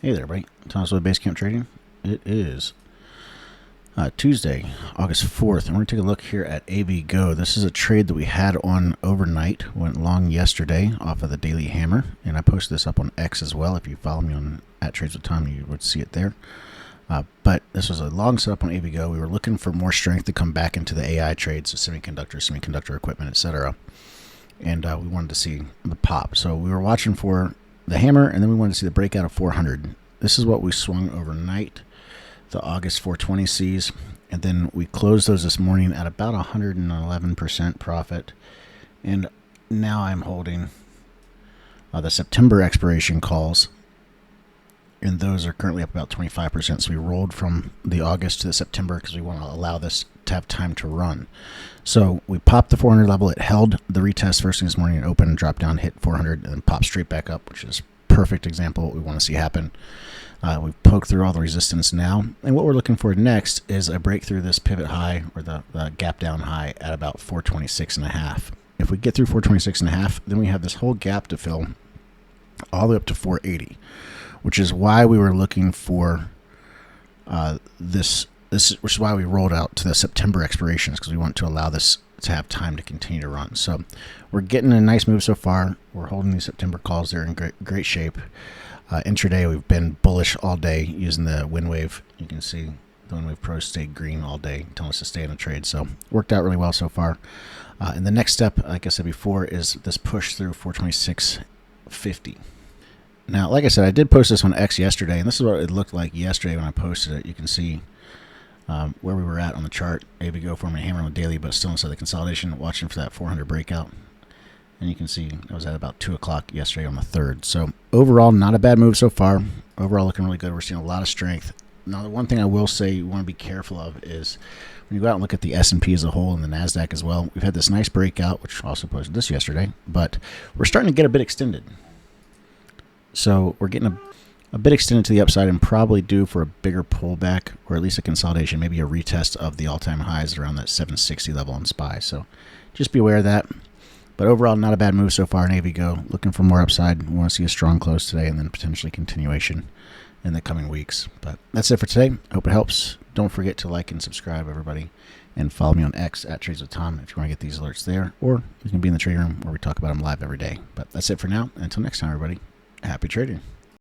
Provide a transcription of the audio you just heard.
Hey there, everybody. Thomas with Basecamp Trading. It is Tuesday, August 4th, and we're going to take a look here at AVGO. This is a trade that we had on overnight, went long yesterday off of the daily hammer, and I posted this up on X as well. If you follow me on @TradesWithTom, you would see it there. But this was a long setup on AVGO. We were looking for more strength to come back into the AI trades, so semiconductor equipment, etc. And we wanted to see the pop. So we were watching for the hammer, and then we wanted to see the breakout of 400. This is what we swung overnight, the August 420 Cs, and then we closed those this morning at about 111% profit. And now I'm holding the September expiration calls, and those are currently up about 25%. So we rolled from the August to the September because we want to allow this to have time to run. So we popped the 400 level. It held the retest first thing this morning, opened, dropped down, hit 400, and then popped straight back up, which is perfect example of what we want to see happen. We've poked through all the resistance now, and what we're looking for next is a breakthrough this pivot high, or the gap down high, at about 426.5. If we get through 426.5, then we have this whole gap to fill all the way up to 480, which is why we were looking for which is why we rolled out to the September expirations, because we want to allow this to have time to continue to run. So we're getting a nice move so far. We're holding these September calls. They're in great shape. Intraday, we've been bullish all day using the wind wave. You can see the wind wave pros stayed green all day, telling us to stay in the trade. So worked out really well so far. And the next step, like I said before, is this push through 426.50. Now, like I said, I did post this on X yesterday, and this is what it looked like yesterday when I posted it. You can see where we were at on the chart. AVGO forming a hammer on the daily, but still inside the consolidation, watching for that 400 breakout. And you can see it was at about 2 o'clock yesterday on the 3rd. So overall, not a bad move so far. Overall, looking really good. We're seeing a lot of strength. Now, the one thing I will say you want to be careful of is when you go out and look at the S&P as a whole and the NASDAQ as well, we've had this nice breakout, which also posted this yesterday, but we're starting to get a bit extended. So we're getting a bit extended to the upside and probably due for a bigger pullback, or at least a consolidation, maybe a retest of the all-time highs around that 760 level on SPY. So just be aware of that. But overall, not a bad move so far in AVGO. Looking for more upside. We want to see a strong close today and then potentially continuation in the coming weeks. But that's it for today. Hope it helps. Don't forget to like and subscribe, everybody. And follow me on X @TradesWithTom if you want to get these alerts there. Or you can be in the trading room where we talk about them live every day. But that's it for now. Until next time, everybody. Happy trading.